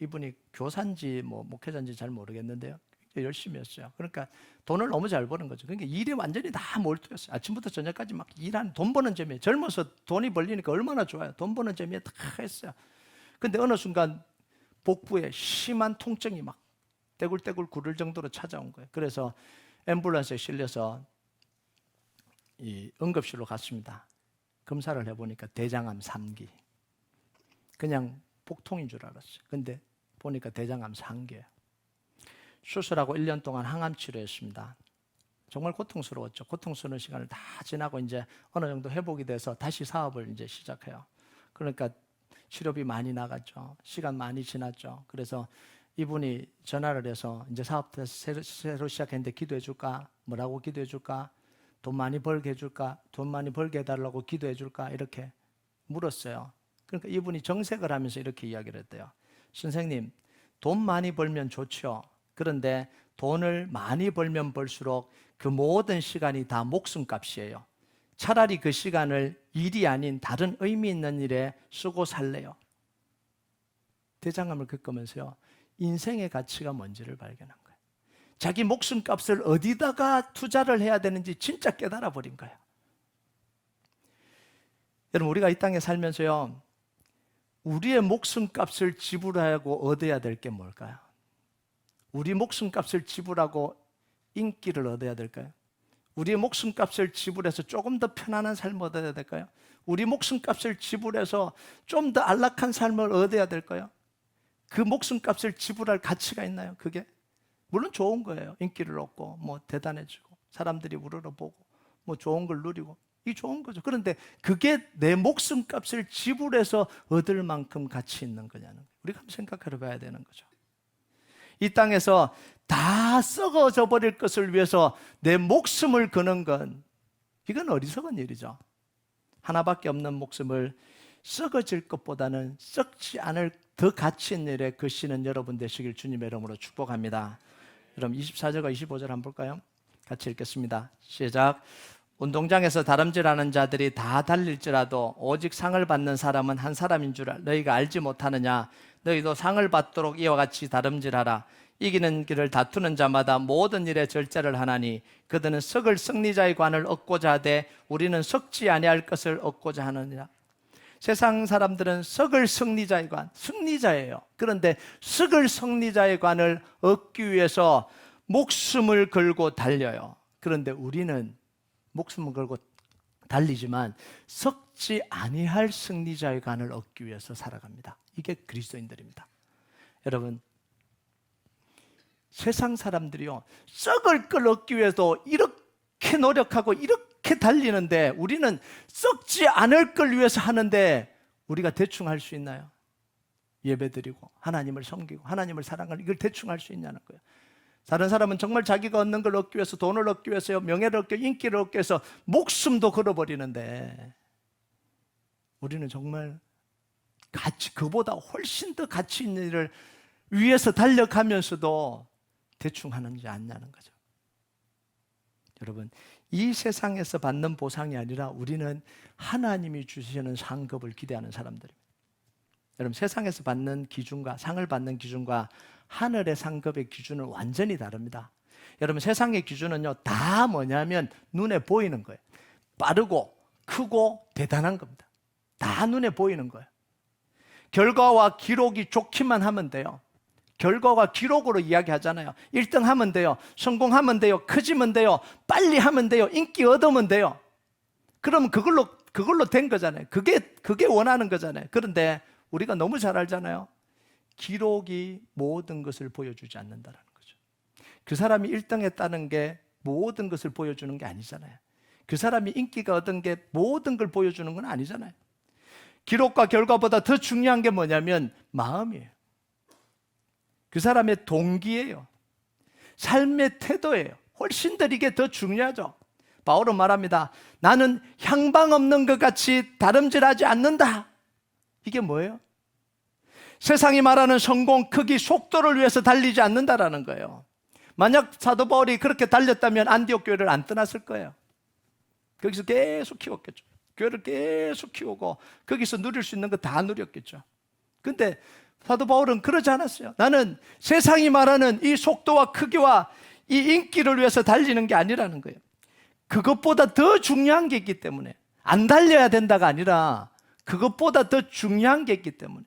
이분이 교사인지 목회자인지 잘 모르겠는데요, 굉장히 열심히 했어요. 그러니까 돈을 너무 잘 버는 거죠. 그러니까 일에 완전히 다 몰두했어요. 아침부터 저녁까지 막 일하는, 돈 버는 재미에, 젊어서 돈이 벌리니까 얼마나 좋아요. 돈 버는 재미에 다 했어요. 근데 어느 순간 복부에 심한 통증이 막 떼굴떼굴 구를 정도로 찾아온 거예요. 그래서 앰뷸런스에 실려서 이 응급실로 갔습니다. 검사를 해보니까 대장암 3기. 그냥 복통인 줄 알았어요. 근데 보니까 대장암 3기예요. 수술하고 1년 동안 항암 치료했습니다. 정말 고통스러웠죠. 고통스러운 시간을 다 지나고 이제 어느 정도 회복이 돼서 다시 사업을 이제 시작해요. 그러니까 치료비 많이 나갔죠. 시간 많이 지났죠. 그래서 이분이 전화를 해서 이제 사업 새로 시작했는데 기도해 줄까? 뭐라고 기도해 줄까? 돈 많이 벌게 해줄까? 돈 많이 벌게 해달라고 기도해 줄까? 이렇게 물었어요. 그러니까 이분이 정색을 하면서 이렇게 이야기를 했대요. 선생님, 돈 많이 벌면 좋죠. 그런데 돈을 많이 벌면 벌수록 그 모든 시간이 다 목숨값이에요. 차라리 그 시간을 일이 아닌 다른 의미 있는 일에 쓰고 살래요. 대장암을 겪으면서요, 인생의 가치가 뭔지를 발견한 거예요. 자기 목숨값을 어디다가 투자를 해야 되는지 진짜 깨달아 버린 거예요. 여러분, 우리가 이 땅에 살면서요, 우리의 목숨값을 지불하고 얻어야 될 게 뭘까요? 우리 목숨값을 지불하고 인기를 얻어야 될까요? 우리의 목숨값을 지불해서 조금 더 편안한 삶을 얻어야 될까요? 우리 목숨값을 지불해서 좀 더 안락한 삶을 얻어야 될까요? 그 목숨값을 지불할 가치가 있나요? 그게? 물론 좋은 거예요. 인기를 얻고 대단해지고 사람들이 우러러보고 좋은 걸 누리고, 이 좋은 거죠. 그런데 그게 내 목숨값을 지불해서 얻을 만큼 가치 있는 거냐는 거예요. 우리가 한번 생각해 봐야 되는 거죠. 이 땅에서 다 썩어져 버릴 것을 위해서 내 목숨을 거는 건, 이건 어리석은 일이죠. 하나밖에 없는 목숨을 썩어질 것보다는 썩지 않을 더 가치 있는 일에 거시는 여러분 되시길 주님의 이름으로 축복합니다. 여러분, 24절과 25절 한번 볼까요? 같이 읽겠습니다. 시작. 운동장에서 다름질하는 자들이 다 달릴지라도 오직 상을 받는 사람은 한 사람인 줄 너희가 알지 못하느냐? 너희도 상을 받도록 이와 같이 다름질하라. 이기는 길을 다투는 자마다 모든 일에 절제를 하나니 그들은 썩을 승리자의 관을 얻고자 하되 우리는 썩지 아니할 것을 얻고자 하느니라. 세상 사람들은 썩을 승리자의 관, 승리자예요. 그런데 썩을 승리자의 관을 얻기 위해서 목숨을 걸고 달려요. 그런데 우리는 목숨을 걸고 달리지만 썩지 아니할 승리자의 간을 얻기 위해서 살아갑니다. 이게 그리스도인들입니다. 여러분, 세상 사람들이요, 썩을 걸 얻기 위해서 이렇게 노력하고 이렇게 달리는데 우리는 썩지 않을 걸 위해서 하는데 우리가 대충 할 수 있나요? 예배드리고 하나님을 섬기고 하나님을 사랑하는 이걸 대충 할 수 있냐는 거예요. 다른 사람은 정말 자기가 얻는 걸 얻기 위해서, 돈을 얻기 위해서, 명예를 얻기 위해서, 인기를 얻기 위해서 목숨도 걸어버리는데 우리는 정말 그보다 훨씬 더 가치 있는 일을 위해서 달려가면서도 대충 하는지 않냐는 거죠. 여러분, 이 세상에서 받는 보상이 아니라 우리는 하나님이 주시는 상급을 기대하는 사람들입니다. 여러분, 세상에서 받는 기준과 상을 받는 기준과 하늘의 상급의 기준은 완전히 다릅니다. 여러분, 세상의 기준은요, 다 뭐냐면 눈에 보이는 거예요. 빠르고 크고 대단한 겁니다. 다 눈에 보이는 거예요. 결과와 기록이 좋기만 하면 돼요. 결과와 기록으로 이야기하잖아요. 1등 하면 돼요. 성공하면 돼요. 커지면 돼요. 빨리 하면 돼요. 인기 얻으면 돼요. 그러면 그걸로 된 거잖아요. 그게 원하는 거잖아요. 그런데 우리가 너무 잘 알잖아요. 기록이 모든 것을 보여주지 않는다는 거죠. 그 사람이 1등 했다는 게 모든 것을 보여주는 게 아니잖아요. 그 사람이 인기가 얻은 게 모든 걸 보여주는 건 아니잖아요. 기록과 결과보다 더 중요한 게 뭐냐면 마음이에요. 그 사람의 동기예요. 삶의 태도예요. 훨씬 더 이게 더 중요하죠. 바울은 말합니다. 나는 향방 없는 것 같이 다름질하지 않는다. 이게 뭐예요? 세상이 말하는 성공, 크기, 속도를 위해서 달리지 않는다라는 거예요. 만약 사도 바울이 그렇게 달렸다면 안디옥 교회를 안 떠났을 거예요. 거기서 계속 키웠겠죠. 교회를 계속 키우고 거기서 누릴 수 있는 거 다 누렸겠죠. 근데 사도 바울은 그러지 않았어요. 나는 세상이 말하는 이 속도와 크기와 이 인기를 위해서 달리는 게 아니라는 거예요. 그것보다 더 중요한 게 있기 때문에, 안 달려야 된다가 아니라 그것보다 더 중요한 게 있기 때문에.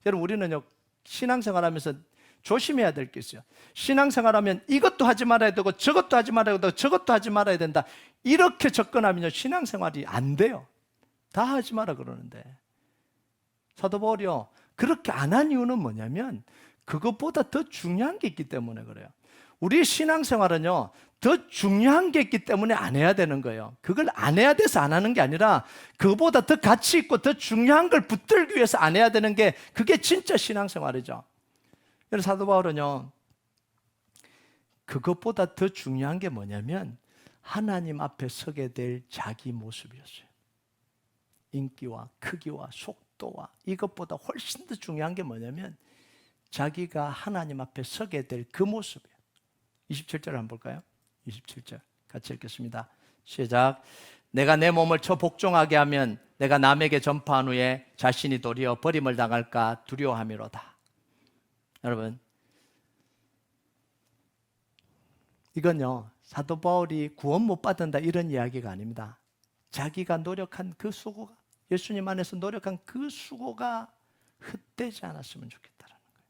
여러분, 우리는요, 신앙생활하면서 조심해야 될 게 있어요. 신앙생활하면 이것도 하지 말아야 되고 저것도 하지 말아야 되고 저것도 하지 말아야 된다, 이렇게 접근하면요, 신앙생활이 안 돼요. 다 하지 마라 그러는데 사도 바울이요, 그렇게 안 한 이유는 뭐냐면 그것보다 더 중요한 게 있기 때문에 그래요. 우리 신앙생활은요, 더 중요한 게 있기 때문에 안 해야 되는 거예요. 그걸 안 해야 돼서 안 하는 게 아니라 그보다 더 가치 있고 더 중요한 걸 붙들기 위해서 안 해야 되는 게, 그게 진짜 신앙생활이죠. 그래서 사도 바울은요, 그것보다 더 중요한 게 뭐냐면 하나님 앞에 서게 될 자기 모습이었어요. 인기와 크기와 속도와 이것보다 훨씬 더 중요한 게 뭐냐면 자기가 하나님 앞에 서게 될 그 모습이에요. 27절 한번 볼까요? 27절 같이 읽겠습니다. 시작. 내가 내 몸을 저 복종하게 하면 내가 남에게 전파한 후에 자신이 도리어 버림을 당할까 두려워함이로다. 여러분, 이건요, 사도 바울이 구원 못 받는다 이런 이야기가 아닙니다. 자기가 노력한 그 수고가, 예수님 안에서 노력한 그 수고가 헛되지 않았으면 좋겠다라는 거예요.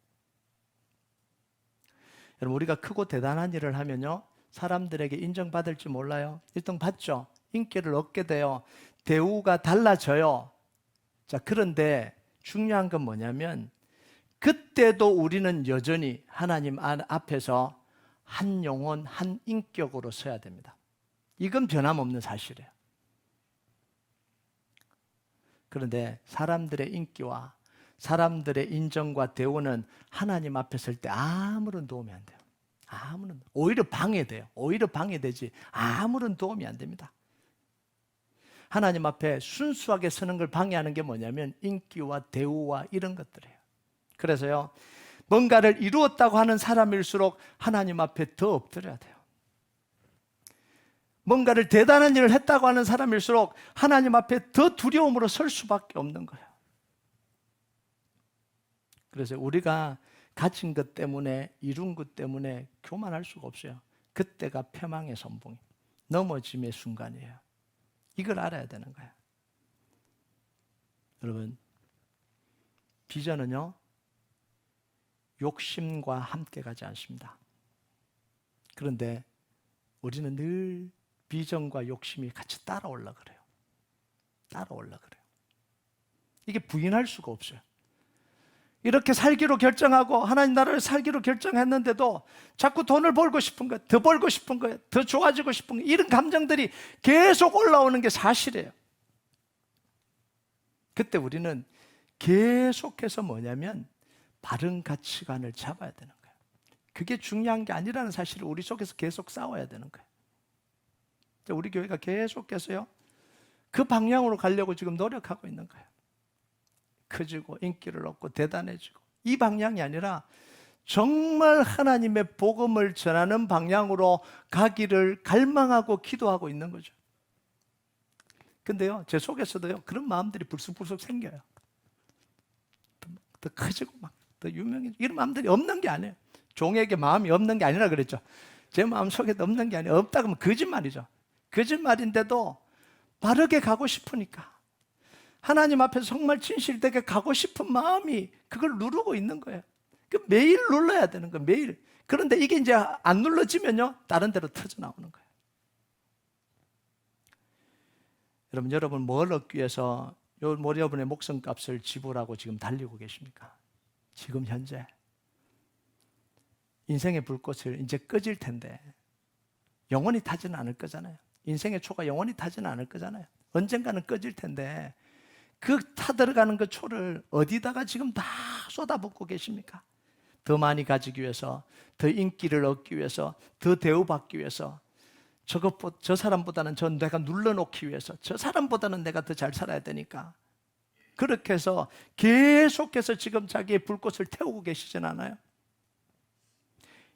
여러분, 우리가 크고 대단한 일을 하면요, 사람들에게 인정받을지 몰라요. 1등 받죠. 인기를 얻게 돼요. 대우가 달라져요. 자, 그런데 중요한 건 뭐냐면 그때도 우리는 여전히 하나님 앞에서 한 영혼, 한 인격으로 서야 됩니다. 이건 변함없는 사실이에요. 그런데 사람들의 인기와 사람들의 인정과 대우는 하나님 앞에 설 때 아무런 도움이 안 돼요. 오히려 방해돼요. 오히려 방해되지 아무런 도움이 안 됩니다. 하나님 앞에 순수하게 서는 걸 방해하는 게 뭐냐면 인기와 대우와 이런 것들이에요. 그래서요, 뭔가를 이루었다고 하는 사람일수록 하나님 앞에 더 엎드려야 돼요. 뭔가를 대단한 일을 했다고 하는 사람일수록 하나님 앞에 더 두려움으로 설 수밖에 없는 거예요. 그래서 우리가 가진 것 때문에, 이룬 것 때문에 교만할 수가 없어요. 그때가 패망의 선봉, 넘어짐의 순간이에요. 이걸 알아야 되는 거예요. 여러분, 비전은요, 욕심과 함께 가지 않습니다. 그런데 우리는 늘 비전과 욕심이 같이 따라오려고 그래요. 따라올라 그래요. 이게 부인할 수가 없어요. 이렇게 살기로 결정하고 하나님 나라를 살기로 결정했는데도 자꾸 돈을 벌고 싶은 거예요. 더 벌고 싶은 거예요. 더 좋아지고 싶은 거예요. 이런 감정들이 계속 올라오는 게 사실이에요. 그때 우리는 계속해서 뭐냐면 바른 가치관을 잡아야 되는 거예요. 그게 중요한 게 아니라는 사실을 우리 속에서 계속 싸워야 되는 거예요. 우리 교회가 계속해서요 그 방향으로 가려고 지금 노력하고 있는 거예요. 커지고 인기를 얻고 대단해지고, 이 방향이 아니라 정말 하나님의 복음을 전하는 방향으로 가기를 갈망하고 기도하고 있는 거죠. 근데요 제 속에서도요 그런 마음들이 불쑥불쑥 생겨요. 더 커지고 막 더 유명해지고, 이런 마음들이 없는 게 아니에요. 종에게 마음이 없는 게 아니라 그랬죠. 제 마음 속에도 없는 게 아니에요. 없다고 하면 거짓말이죠. 거짓말인데도 바르게 가고 싶으니까, 하나님 앞에서 정말 진실되게 가고 싶은 마음이 그걸 누르고 있는 거예요. 매일 눌러야 되는 거예요. 매일. 그런데 이게 이제 안 눌러지면요 다른 데로 터져 나오는 거예요. 여러분 뭘 얻기 위해서 여러분의 목숨값을 지불하고 지금 달리고 계십니까? 지금 현재 인생의 불꽃을 이제 꺼질 텐데 영원히 타지는 않을 거잖아요. 인생의 초가 영원히 타지는 않을 거잖아요. 언젠가는 꺼질 텐데 그 타들어가는 그 초를 어디다가 지금 다 쏟아붓고 계십니까? 더 많이 가지기 위해서, 더 인기를 얻기 위해서, 더 대우받기 위해서, 저 사람보다는 내가 눌러놓기 위해서, 저 사람보다는 내가 더 잘 살아야 되니까, 그렇게 해서 계속해서 지금 자기의 불꽃을 태우고 계시진 않아요?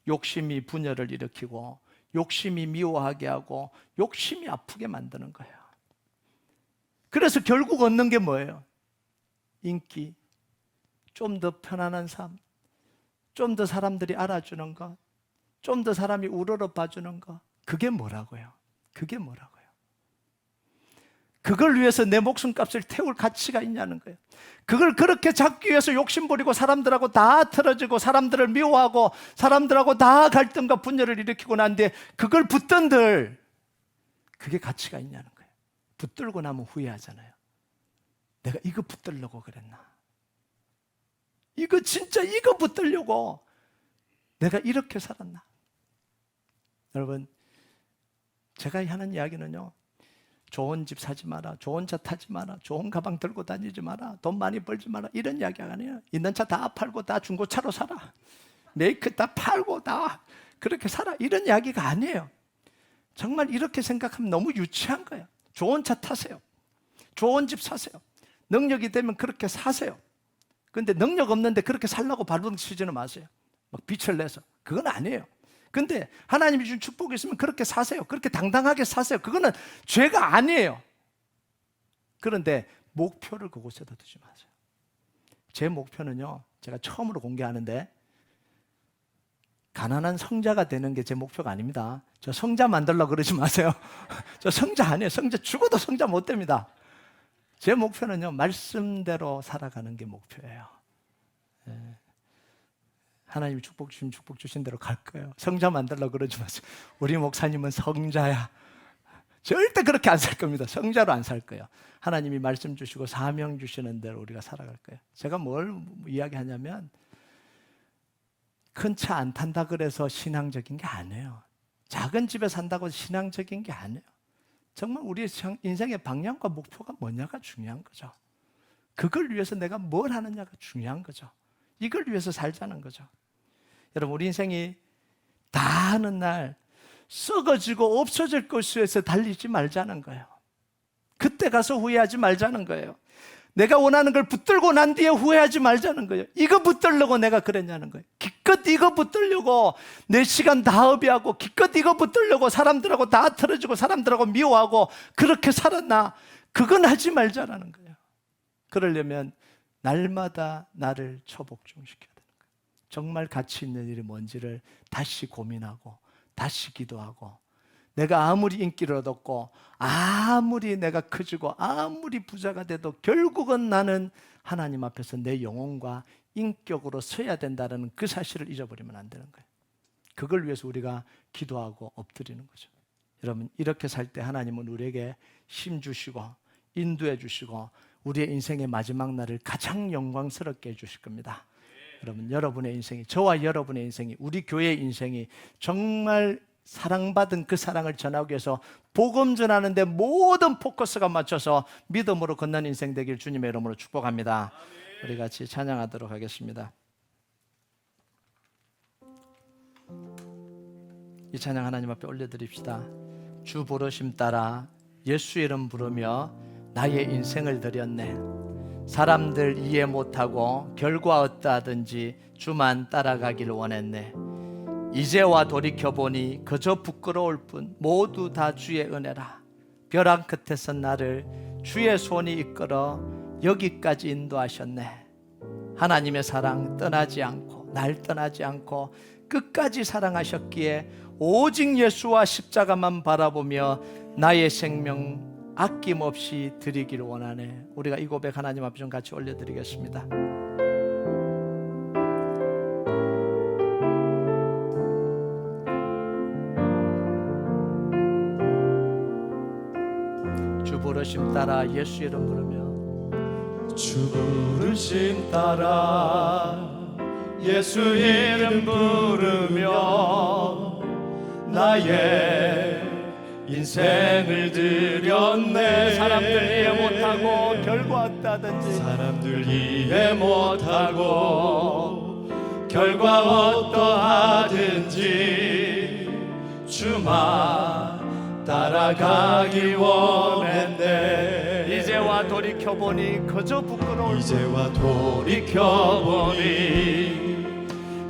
욕심이 분열을 일으키고, 욕심이 미워하게 하고, 욕심이 아프게 만드는 거예요. 그래서 결국 얻는 게 뭐예요? 인기, 좀 더 편안한 삶, 좀 더 사람들이 알아주는 것, 좀 더 사람이 우러러 봐주는 것. 그게 뭐라고요? 그게 뭐라고요? 그걸 위해서 내 목숨값을 태울 가치가 있냐는 거예요. 그걸 그렇게 잡기 위해서 욕심부리고 사람들하고 다 틀어지고 사람들을 미워하고 사람들하고 다 갈등과 분열을 일으키고 난 뒤에 그걸 붙든들 그게 가치가 있냐는 거예요. 붙들고 나면 후회하잖아요. 내가 이거 붙들려고 그랬나? 이거 진짜 이거 붙들려고 내가 이렇게 살았나? 여러분, 제가 하는 이야기는요, 좋은 집 사지 마라, 좋은 차 타지 마라, 좋은 가방 들고 다니지 마라, 돈 많이 벌지 마라, 이런 이야기가 아니에요. 있는 차 다 팔고 다 중고차로 살아, 메이크 다 팔고 다 그렇게 살아, 이런 이야기가 아니에요. 정말 이렇게 생각하면 너무 유치한 거예요. 좋은 차 타세요, 좋은 집 사세요, 능력이 되면 그렇게 사세요. 근데 능력 없는데 그렇게 살라고 발버둥 치지는 마세요. 막 빛을 내서. 그건 아니에요. 근데 하나님이 준 축복이 있으면 그렇게 사세요. 그렇게 당당하게 사세요. 그거는 죄가 아니에요. 그런데 목표를 그곳에다 두지 마세요. 제 목표는요, 제가 처음으로 공개하는데, 가난한 성자가 되는 게 제 목표가 아닙니다. 저 성자 만들려고 그러지 마세요. 저 성자 아니에요. 성자 죽어도 성자 못 됩니다. 제 목표는요, 말씀대로 살아가는 게 목표예요. 하나님이 축복 주신 대로 갈 거예요. 성자 만들려고 그러지 마세요. 우리 목사님은 성자야. 절대 그렇게 안 살 겁니다. 성자로 안 살 거예요. 하나님이 말씀 주시고 사명 주시는 대로 우리가 살아갈 거예요. 제가 뭘 이야기하냐면, 큰 차 안 탄다 그래서 신앙적인 게 아니에요. 작은 집에 산다고 신앙적인 게 아니에요. 정말 우리의 인생의 방향과 목표가 뭐냐가 중요한 거죠. 그걸 위해서 내가 뭘 하느냐가 중요한 거죠. 이걸 위해서 살자는 거죠. 여러분, 우리 인생이 다 하는 날 썩어지고 없어질 것을 위해서 달리지 말자는 거예요. 그때 가서 후회하지 말자는 거예요. 내가 원하는 걸 붙들고 난 뒤에 후회하지 말자는 거예요. 이거 붙들려고 내가 그랬냐는 거예요. 기껏 이거 붙들려고 내 시간 다 허비하고 기껏 이거 붙들려고 사람들하고 다 틀어지고 사람들하고 미워하고 그렇게 살았나? 그건 하지 말자라는 거예요. 그러려면 날마다 나를 초복종시켜야 되는 거예요. 정말 가치 있는 일이 뭔지를 다시 고민하고 다시 기도하고, 내가 아무리 인기를 얻었고 아무리 내가 커지고 아무리 부자가 돼도 결국은 나는 하나님 앞에서 내 영혼과 인격으로 서야 된다는 그 사실을 잊어버리면 안 되는 거예요. 그걸 위해서 우리가 기도하고 엎드리는 거죠. 여러분, 이렇게 살 때 하나님은 우리에게 힘 주시고 인도해 주시고 우리의 인생의 마지막 날을 가장 영광스럽게 해주실 겁니다. 여러분, 여러분의 인생이, 저와 여러분의 인생이, 우리 교회의 인생이 정말 사랑받은 그 사랑을 전하기 위해서 복음 전하는데 모든 포커스가 맞춰서 믿음으로 걷는 인생 되길 주님의 이름으로 축복합니다. 우리 같이 찬양하도록 하겠습니다. 이 찬양 하나님 앞에 올려드립시다. 주 부르심 따라 예수 이름 부르며 나의 인생을 드렸네. 사람들 이해 못하고 결과 어떠하든지 주만 따라가길 원했네. 이제와 돌이켜보니 그저 부끄러울 뿐 모두 다 주의 은혜라. 벼랑 끝에서 나를 주의 손이 이끌어 여기까지 인도하셨네. 하나님의 사랑 떠나지 않고 날 떠나지 않고 끝까지 사랑하셨기에 오직 예수와 십자가만 바라보며 나의 생명 아낌없이 드리기를 원하네. 우리가 이 고백 하나님 앞에 좀 같이 올려드리겠습니다. 주 부르심 따라 예수 이름 부르며 주 부르심 따라 예수 이름 부르며 나의 인생을 드렸네. 사람들 이해 못하고 결과 어떠하든지 사람들 이해 못하고 결과 어떠하든지 주만 따라가기 원했네. 이제와 돌이켜보니 그저 부끄러울 이제와 돌이켜보니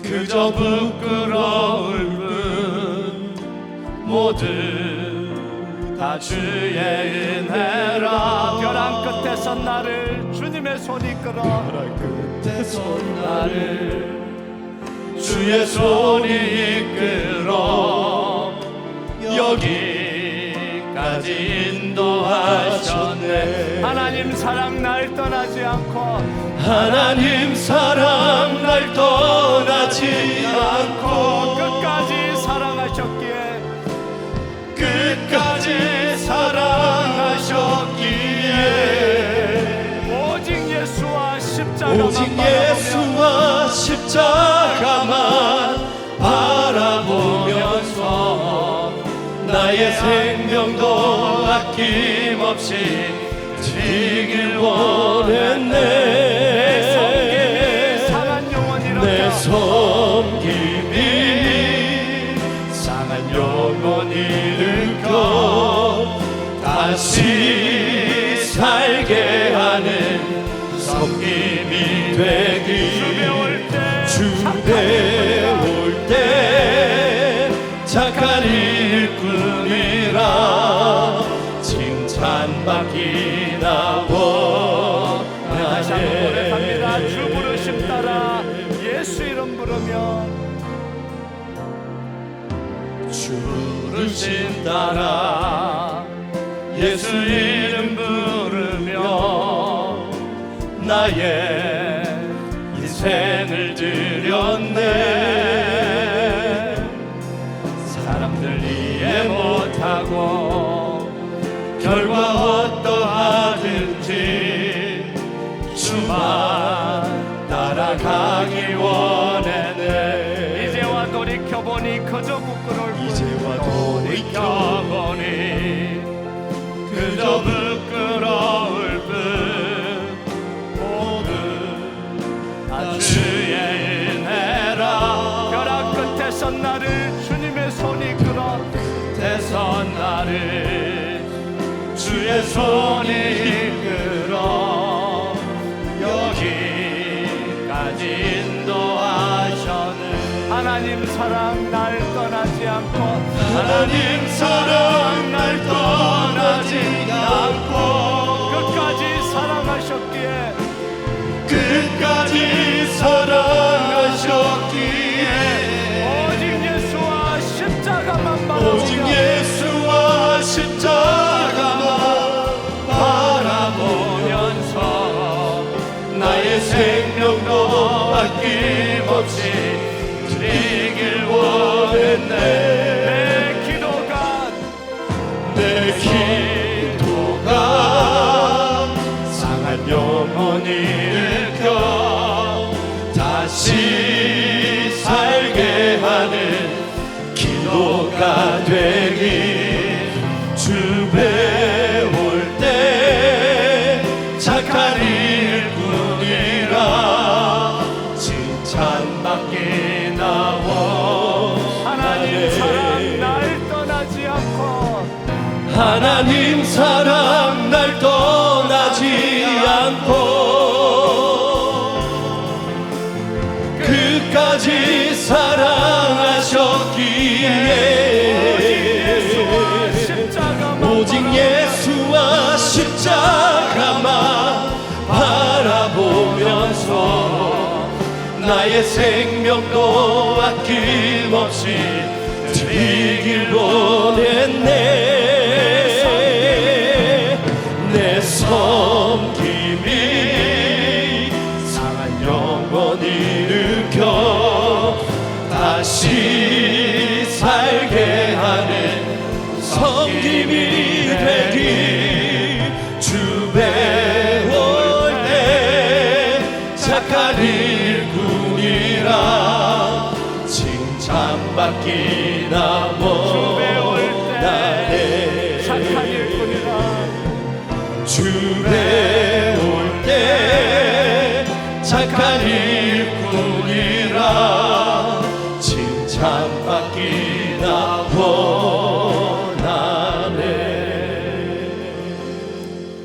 그저 부끄러울 뿐 모두 다 주의 은혜라. 벼랑 끝에서 나를 주님의 손이 끌어 벼랑 끝에서 나를 주의 손이 이끌어 여기까지 인도하셨네. 하나님 사랑 날 떠나지 않고 하나님 사랑 날 떠나지 않고 끝까지 사랑하셨기에 끝까지 사랑하셨기에 오직 예수와 십자가만 바라보면서 나의 생명도 아낌없이 드리길 원했네. 내 섬김이 상한 영혼 일으켜 다시 살게 하는 섬김이 되기. 주배 올 때 착한 일꾼이라 칭찬받기나 원하네. 다시 한번 고백합니다. 주 부르심 따라 예수 이름 부르며 주 부르심 따라 예수 이름 부르며 나의 인생을 드렸네. 사람들 이해 못하고 결과 어떠하든지 주만 따라가기 원했네. 이제와 돌이켜보니 그저 부끄러울 뿐 이제와 돌이켜보니 그저 부끄러울 뿐 모두 다 주의 은혜라. 벼랑 끝에서 나를 주님의 손이 끌어 끝에서 나를 주의 손이 이끌어 여기까지 인도하셨네. 하나님 사랑 날 떠나지 않고 하나님 사랑 날 떠나지 않고 끝까지 사랑하셨기에 끝까지 사랑하셨기에 오직 예수와 십자가만 오직 바라보며 예수와 십자가만 바라보면서 나의 생명도 아낌없이 드리길 원했네. 내 기도가 하나님 사랑 날 떠나지 않고 끝까지 사랑하셨기에 오직 예수와 십자가만 바라보면서 나의 생명도 아낌없이 드리길 원했네. 내 섬김이 상한 영혼 일으켜 다시 살게 하는 섬김이 되기. 주 배울 때 착한 일꾼이라 칭찬받기나 원하네. 착한 일꾼이라 주 배울